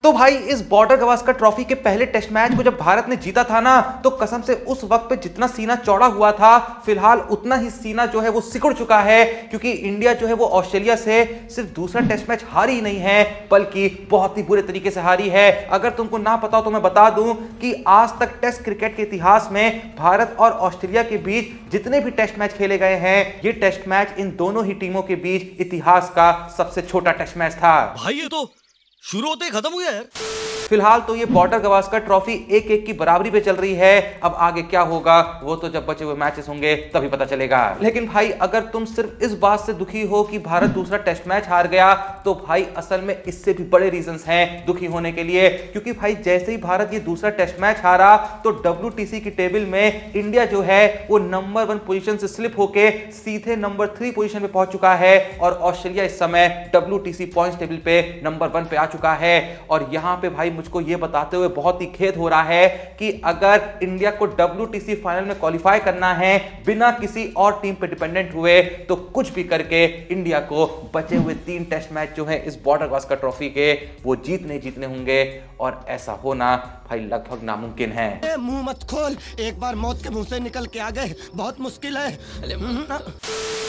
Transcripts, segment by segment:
तो भाई इस बॉर्डर गवास्कर ट्रॉफी के पहले टेस्ट मैच को जब भारत ने जीता था ना, तो कसम से उस वक्त पे जितना सीना चौड़ा हुआ था, फिलहाल उतना ही सीना जो है वो सिकुड़ चुका है, क्योंकि इंडिया जो है वो ऑस्ट्रेलिया से सिर्फ दूसरा टेस्ट मैच हारी ही नहीं है, बल्कि बहुत ही बुरे तरीके से हारी है। अगर तुमको ना पता हो तो मैं बता दूं कि आज तक टेस्ट क्रिकेट के इतिहास में भारत और ऑस्ट्रेलिया के बीच जितने भी टेस्ट मैच खेले गए हैं, ये टेस्ट मैच इन दोनों ही टीमों के बीच इतिहास का सबसे छोटा टेस्ट मैच था। भाई ये तो शुरू होते ही खत्म हुआ यार। फिलहाल तो ये बॉर्डर गवास्कर ट्रॉफी 1-1 की बराबरी पे चल रही है। अब आगे क्या होगा वो तो जब बचे हुए मैचेस होंगे तभी पता चलेगा। लेकिन भाई अगर तुम सिर्फ इस बात से दुखी हो कि भारत दूसरा टेस्ट मैच हार गया, तो भाई असल में इससे भी बड़े रीजंस हैं दुखी होने के लिए। क्योंकि भाई जैसे ही भारत ये दूसरा टेस्ट मैच हारा, तो WTC की टेबल में इंडिया जो है वो नंबर 1 पोजीशन से स्लिप होके सीधे नंबर 3 पोजीशन पे पहुंच चुका है, और ऑस्ट्रेलिया इस समय WTC पॉइंट्स टेबल पे नंबर 1 पे आ चुका है। और यहां पे भाई मुझको यह बताते हुए बहुत ही खेद हो रहा है कि अगर इंडिया को WTC फाइनल में क्वालिफाई करना है बिना किसी और टीम पे डिपेंडेंट हुए, तो कुछ भी करके इंडिया को बचे हुए 3 टेस्ट मैच जो है इस बॉर्डर गवास्कर ट्रॉफी के, वो जीतने होंगे। और ऐसा होना भाई लगभग नामुमकिन है। मुंह मत खोल, एक बार मौत के मुंह से निकल के आ गए बहुत मुश्किल है।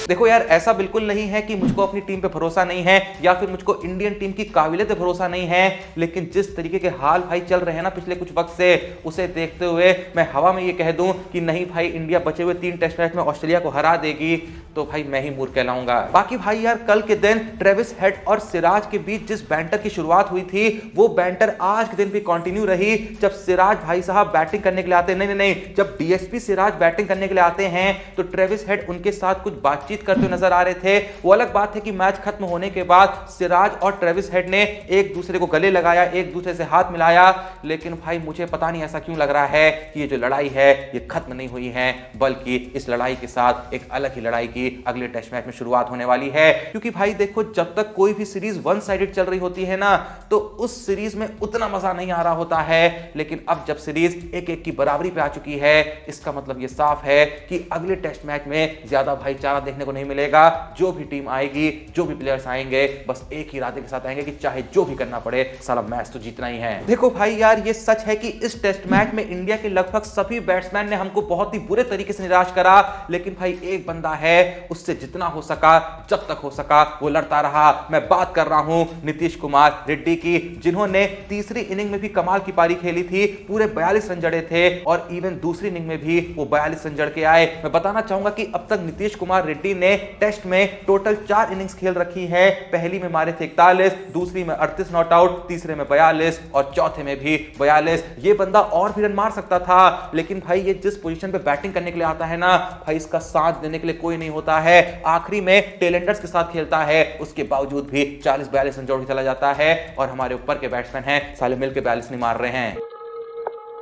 देखो यार, ऐसा बिल्कुल नहीं है कि मुझको अपनी टीम पे भरोसा नहीं है या फिर मुझको इंडियन टीम की काबिलियत पे भरोसा नहीं है, लेकिन जिस तरीके के हाल भाई चल रहे हैं ना पिछले कुछ वक्त से, उसे देखते हुए मैं हवा में ये कह दूं कि नहीं भाई इंडिया बचे हुए 3 टेस्ट मैच में ऑस्ट्रेलिया को हरा देगी, तो भाई मैं ही मूर्ख कहलाऊंगा। बाकी भाई यार, कल के दिन ट्रेविस हेड और सिराज के बीच जिस बैंटर की शुरुआत हुई थी, वो बैंटर आज के दिन भी कंटिन्यू रही। जब सिराज भाई साहब बैटिंग करने के लिए आते नहीं, जब DSP सिराज बैटिंग करने के लिए आते हैं, तो ट्रेविस हेड उनके साथ कुछ बातचीत करते हुए नजर आ रहे थे। वो अलग बात है कि मैच खत्म होने के बाद सिराज और ट्रेविस हेड ने एक दूसरे को गले लगाया, एक दूसरे से हाथ मिलाया, लेकिन भाई मुझे पता नहीं ऐसा क्यों लग रहा है कि ये जो लड़ाई है ये खत्म नहीं हुई है, बल्कि इस लड़ाई के साथ एक अलग ही लड़ाई की अगले टेस्ट मैच में शुरुआत होने वाली है। क्योंकि भाई देखो, जब तक कोई भी सीरीज वन साइडेड चल रही होती है ना, तो उस सीरीज में उतना मजा नहीं आ रहा होता है, लेकिन अब जब सीरीज 1-1 की बराबरी पे आ चुकी है, इसका मतलब ये साफ है कि अगले टेस्ट मैच में ज्यादा भाईचारा देखने को नहीं मिलेगा। जो भी टीम आएगी, जो भी प्लेयर्स आएंगे, बस एक ही इरादे के साथ आएंगे कि चाहे जो भी करना पड़े, साला मैच तो जीतना ही है। देखो भाई यार, ये सच है कि इस टेस्ट मैच में इंडिया के लगभग सभी बैट्समैन ने हमको बहुत ही बुरे तरीके से निराश करा, लेकिन भाई एक बंदा है, उससे जितना हो सका, जब तक हो सका, वो लड़ता रहा। मैं बात कर रहा हूं नीतीश कुमार रेड्डी की, जिन्होंने तीसरी इनिंग में भी कमाल की पारी खेली थी, पूरे 42 रन जड़े थे, और इवन दूसरी इनिंग में भी वो 42 रन जड़ के आए। मैं बताना चाहूंगा कि अब तक नीतीश कुमार रेड्डी ने टेस्ट में टोटल 4 इनिंग्स खेल रखी है। पहली में मारे थे 41, दूसरी में 38 नॉट आउट, तीसरे में 42 और चौथे में भी 42। ये बंदा और भी रन मार सकता था, लेकिन भाई ये जिस पोजीशन पे बैटिंग करने के लिए आता है ना भाई, इसका साथ देने के लिए कोई नहीं होता है। आखिरी में टेलेंडर्स के साथ खेलता है, उसके बावजूद भी 40-42 रन जोड़ के चला जाता है, और हमारे ऊपर के बैट्समैन हैं साले मिलकर 42 नहीं मार रहे हैं।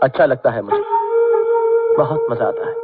अच्छा लगता है मुझे, बहुत मजा आता है।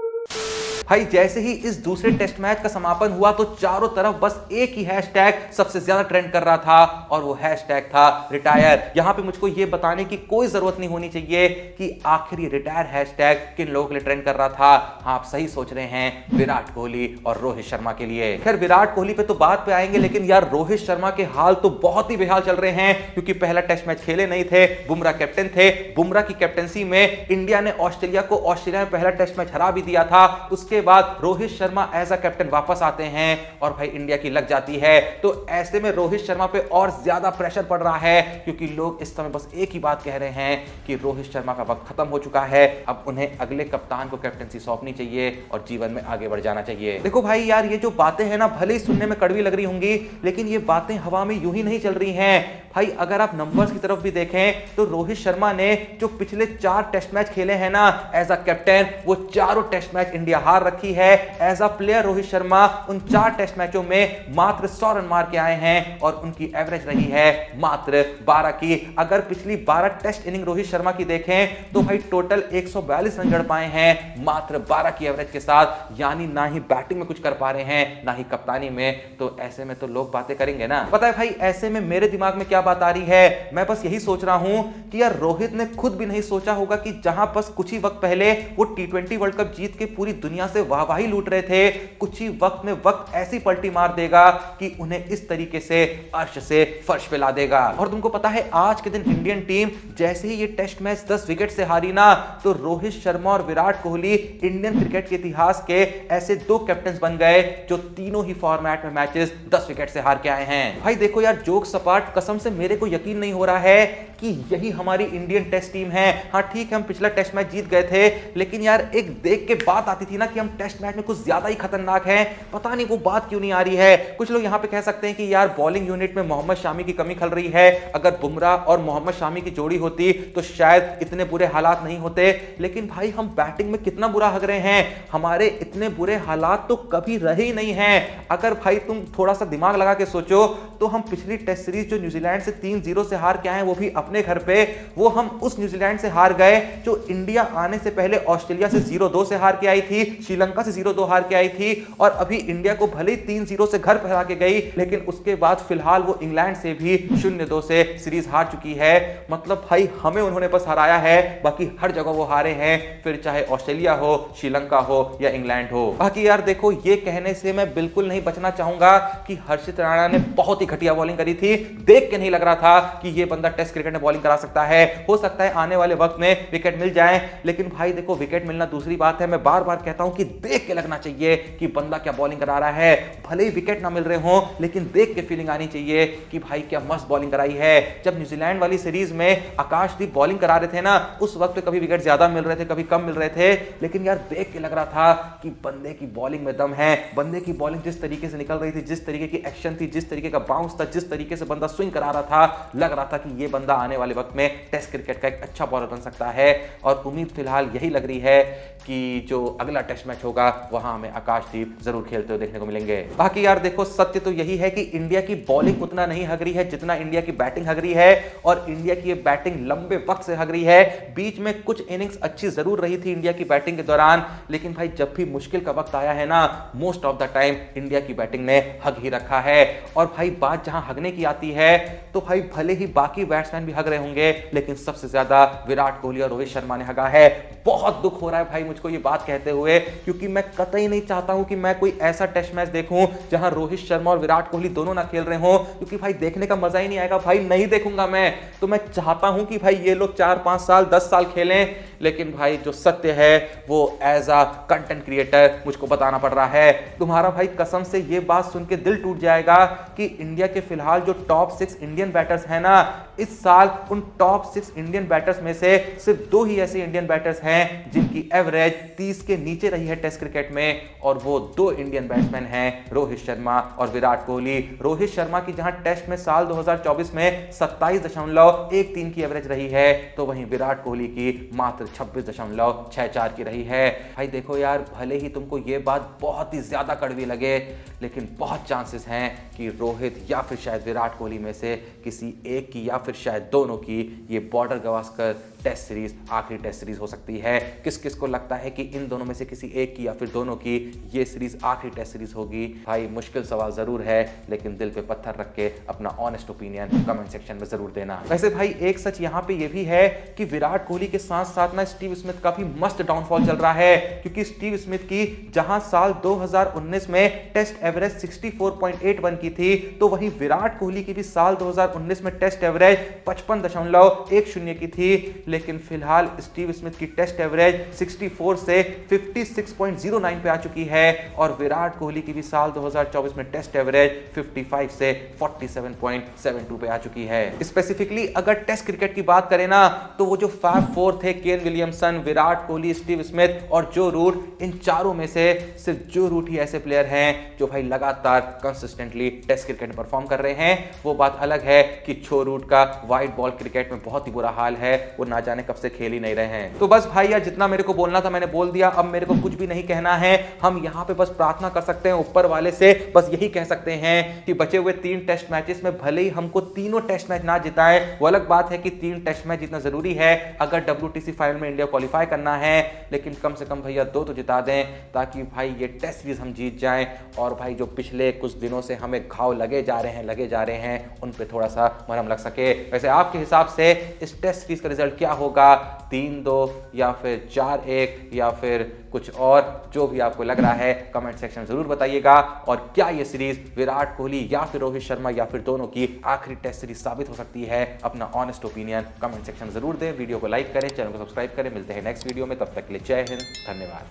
भाई जैसे ही इस दूसरे टेस्ट मैच का समापन हुआ, तो चारों तरफ बस एक ही हैशटैग सबसे ज्यादा ट्रेंड कर रहा था, और वो हैशटैग था रिटायर। यहां पे मुझको ये बताने की कोई जरूरत नहीं होनी चाहिए कि आखिर ये रिटायर हैशटैग किन लोगों के लिए ट्रेंड कर रहा था। हाँ, आप सही सोच रहे हैं, विराट कोहली और रोहित शर्मा के लिए। खैर विराट कोहली पे तो बात पे आएंगे, लेकिन यार रोहित शर्मा के हाल तो बहुत ही बेहाल चल रहे हैं, क्योंकि पहला टेस्ट मैच खेले नहीं थे, बुमराह कैप्टन थे। बुमराह की कैप्टनसी में इंडिया ने ऑस्ट्रेलिया को ऑस्ट्रेलिया में पहला टेस्ट मैच हरा भी दिया था। उसके बाद Rohit Sharma as a captain वापस आते हैं, और भाई इंडिया की लग जाती है। तो ऐसे में रोहित शर्मा पे और ज्यादा प्रेशर पड़ रहा है, क्योंकि लोग इस समय बस एक ही बात कह रहे हैं कि रोहित शर्मा का वक्त खत्म हो चुका है, अब उन्हें अगले कप्तान को कैप्टनसी सौंपनी चाहिए और जीवन में आगे बढ़ जाना चाहिए। देखो भाई यार, ये जो बातें हैं ना, भले ही सुनने में कड़वी लग रही होंगी, लेकिन ये बातें हवा में यूं ही नहीं चल रही हैं। भाई अगर आप नंबर्स की तरफ भी देखें, तो रोहित शर्मा ने जो पिछले 4 टेस्ट मैच खेले हैं ना एज अ कैप्टन, वो चारों टेस्ट मैच इंडिया हार रखी है। As a player Rohit Sharma उन 4 टेस्ट मैचों में मात्र 100 रन मार के आए हैं, और उनकी एवरेज रही है मात्र 12 की। अगर पिछली 12 टेस्ट इनिंग रोहित शर्मा की देखें, तो भाई टोटल 142 रन जड़ पाए हैं मात्र 12 की एवरेज के साथ। यानी ना ही बैटिंग में कुछ कर पा रहे हैं, ना ही कप्तानी में। तो ऐसे में तो लोग बातें करेंगे ना। पता है भाई, ऐसे में मेरे दिमाग में क्या क्या बात आ रही है? मैं बस यही सोच रहा हूं कि यार रोहित ने खुद भी नहीं सोचा होगा कि जहां बस कुछ ही वक्त पहले वो T20 वर्ल्ड कप जीत के पूरी दुनिया से वाहवाही लूट रहे थे, कुछ ही वक्त में वक्त ऐसी पलटी मार देगा कि उन्हें इस तरीके से अर्श से फर्श पे ला देगा। और तुमको पता है आज के दिन इंडियन टीम जैसे ही ये टेस्ट मैच 10 विकेट से हारी ना, तो रोहित शर्मा और विराट कोहली इंडियन क्रिकेट के इतिहास के ऐसे 2 कैप्टन बन गए जो तीनों ही फॉर्मेट में मैचेस 10 विकेट से हार के आए हैं। भाई देखो यार, जोक सपाट, कसम से मेरे को यकीन नहीं हो रहा है कि यही हमारी इंडियन टेस्ट टीम है। हाँ ठीक है, हम पिछला टेस्ट मैच जीत गए थे, लेकिन यार एक देख के बात आती थी ना कि हम टेस्ट मैच में कुछ ज्यादा ही खतरनाक हैं। पता नहीं वो बात क्यों नहीं आ रही है। कुछ लोग यहां पे कह सकते हैं कि यार बॉलिंग यूनिट में मोहम्मद शामी की कमी खल रही है, अगर बुमराह और मोहम्मद शामी की जोड़ी होती तो शायद इतने बुरे हालात नहीं होते। लेकिन भाई हम बैटिंग में कितना बुरा हग रहे हैं, हमारे इतने बुरे हालात तो कभी रहे ही नहीं हैं। अगर भाई तुम थोड़ा सा दिमाग लगा के सोचो तो हम पिछली टेस्ट सीरीज जो न्यूजीलैंड से 3-0 से हार के आए, वो भी अपने घर पे, वो हम उस न्यूजीलैंड से हार गए जो इंडिया आने से पहले ऑस्ट्रेलिया से 0-2 से हार के आई थी, श्रीलंका से 0-2 हार के आई थी, और अभी इंडिया को भले ही 3-0 से घर पर के गई, लेकिन उसके बाद फिलहाल वो इंग्लैंड से भी 0-2 से सीरीज हार चुकी है। मतलब भाई हमें उन्होंने बस हराया है, बाकी हर जगह वो हारे हैं, फिर चाहे ऑस्ट्रेलिया हो, श्रीलंका हो या इंग्लैंड हो। बाकी यार देखो, ये कहने से मैं बिल्कुल नहीं बचना चाहूंगा कि हर्षित राणा ने बहुत ही घटिया बॉलिंग करी थी। देख के नहीं लग रहा था कि ये बंदा टेस्ट क्रिकेट में बॉलिंग करा सकता है। हो सकता है आने वाले वक्त में विकेट मिल जाए, लेकिन भाई देखो विकेट मिलना दूसरी बात है, मैं बार बार कहता हूं कि देख के लगना चाहिए कि बंदा क्या बॉलिंग करा रहा है। भले ही विकेट ना मिल रहे हो, लेकिन देख के फीलिंग आनी चाहिए कि भाई क्या मस्त बॉलिंग कराई है। जब न्यूजीलैंड वाली सीरीज में आकाशदीप बॉलिंग करा रहे थे ना, उस वक्त कभी विकेट ज्यादा मिल रहे थे, कभी कम मिल रहे थे, लेकिन यार देख के लग रहा था कि बंदे की बॉलिंग में दम है। बंदे की बॉलिंग जिस तरीके से निकल रही थी, जिस तरीके की एक्शन थी, जिस तरीके का बाउंस था, जिस तरीके से बंदा स्विंग करा रहा था, लग रहा था कि ये बंदा आने वाले वक्त में टेस्ट क्रिकेट का एक अच्छा बॉलर बन सकता है। और उम्मीद फिलहाल यही लग रही है कि जो अगला टेस्ट मैच होगा वहां हमें आकाशदीप जरूर खेलते हुए देखने को मिलेंगे। बाकी यार देखो, सत्य तो यही है कि इंडिया की बॉलिंग उतना नहीं हग रही है जितना इंडिया की बैटिंग हग रही है, और इंडिया की ये बैटिंग लंबे वक्त से हग रही है। बीच में कुछ इनिंग्स अच्छी जरूर रही थी इंडिया की बैटिंग के दौरान, लेकिन भाई जब भी मुश्किल का वक्त आया है ना, most of the time India की बैटिंग ने हग ही रखा है। और भाई बात जहां हगने की आती है, तो भाई भले ही बाकी बैट्समैन भी हग रहे होंगे, लेकिन सबसे ज्यादा विराट कोहली और रोहित शर्मा ने हगा है। बहुत दुख हो रहा है भाई मुझको ये बात कहते हुए, क्योंकि मैं कतई नहीं चाहता हूं कि मैं कोई ऐसा टेस्ट मैच देखूं जहां रोहित शर्मा और विराट कोहली दोनों ना खेल रहे हो, क्योंकि भाई देखने का मजा ही नहीं आएगा। भाई नहीं देखूंगा मैं, तो मैं चाहता हूं कि भाई ये लोग 4-5 साल 10 साल खेलें, लेकिन भाई जो सत्य है वो एज अ कंटेंट क्रिएटर मुझको बताना पड़ रहा है। तुम्हारा भाई कसम से ये बात सुन के दिल टूट जाएगा कि इंडिया के फिलहाल जो टॉप 6 इंडियन बैटर्स हैं ना, इस साल उन टॉप 6 इंडियन बैटर्स में से सिर्फ 2 ही ऐसे इंडियन बैटर्स हैं जिनकी एवरेज 30 के नीचे रही है टेस्ट क्रिकेट में, और वो 2 इंडियन बैट्समैन हैं रोहित शर्मा और विराट कोहली। रोहित शर्मा की जहां टेस्ट में साल 2024 में 27.13 की एवरेज रही है, तो वहीं विराट कोहली की मात्र 26.64 की रही है। भाई देखो यार, भले ही तुमको ये बात बहुत ही ज्यादा कड़वी लगे, लेकिन बहुत चांसेस हैं कि रोहित या फिर शायद विराट कोहली में से किसी एक की या फिर शायद दोनों की ये बॉर्डर गवास्कर टेस्ट सीरीज आखिरी टेस्ट सीरीज हो सकती है। किस किस को लगता है कि इन दोनों में से किसी एक की या फिर दोनों की ये सीरीज आखिरी टेस्ट सीरीज होगी? भाई मुश्किल सवाल जरूर है, लेकिन दिल पे पत्थर रख के अपना ऑनेस्ट ओपिनियन कमेंट सेक्शन में जरूर देना। वैसे भाई एक सच यहाँ पे ये भी है कि विराट कोहली के साथ साथ ना स्टीव स्मिथ का भी मस्त डाउनफॉल चल रहा है, क्योंकि स्टीव स्मिथ की जहां साल 2019 में टेस्ट एवरेज 64.81 की थी, तो वहीं विराट कोहली की भी साल 2019 में टेस्ट एवरेज 55.10 की थी, लेकिन फिलहाल स्टीव स्मिथ की टेस्ट एवरेज 64 से 56.09 पे आ चुकी है, और विराट कोहली की भी साल 2024 में टेस्ट एवरेज 55 से 47.72 पे आ चुकी है। स्पेसिफिकली अगर टेस्ट क्रिकेट की बात करें ना, तो वो जो फैब 4 थे, Kane Williamson, Virat Kohli, Steve Smith और जो रूट, इन चारों में से सिर्फ जो रूट ही ऐसे प्लेयर हैं जो भाई लगातार कंसिस्टेंटली टेस्ट क्रिकेट में परफॉर्म कर रहे हैं। वो बात अलग है कि जो रूट का वाइड बॉल क्रिकेट में बहुत ही बुरा हाल है, वो ना जाने कब से खेल ही नहीं रहे हैं। तो बस भाई यार, जितना मेरे को बोलना था मैंने बोल दिया, अब मेरे को कुछ भी नहीं कहना है। हम यहाँ पे बस प्रार्थना कर सकते हैं ऊपर वाले से, बस यही कह सकते हैं कि बचे हुए 3 टेस्ट मैचेस में भले ही हमको तीनों टेस्ट मैच ना जिताएं, वो अलग बात है कि 3 टेस्ट मैच जीतना जरूरी है अगर WTC फाइनल में इंडिया क्वालिफाई करना है, लेकिन कम से कम भैया 2 तो जिता दें, ताकि भाई ये टेस्ट सीरीज हम जीत जाएं और भाई जो पिछले कुछ दिनों से हमें घाव लगे जा रहे हैं उन पे थोड़ा सा मरहम लग सके। वैसे आपके हिसाब से इस टेस्ट सीरीज का रिजल्ट क्या होगा, 3-2 या फिर 4-1 या फिर कुछ और, जो भी आपको लग रहा है कमेंट सेक्शन जरूर बताइएगा। और क्या ये सीरीज विराट कोहली या फिर रोहित शर्मा या फिर दोनों की आखिरी टेस्ट सीरीज साबित हो सकती है? अपना ऑनेस्ट ओपिनियन कमेंट सेक्शन जरूर दें। वीडियो को लाइक करें, चैनल को सब्सक्राइब करें। मिलते हैं नेक्स्ट वीडियो में, तब तक के लिए जय हिंद, धन्यवाद।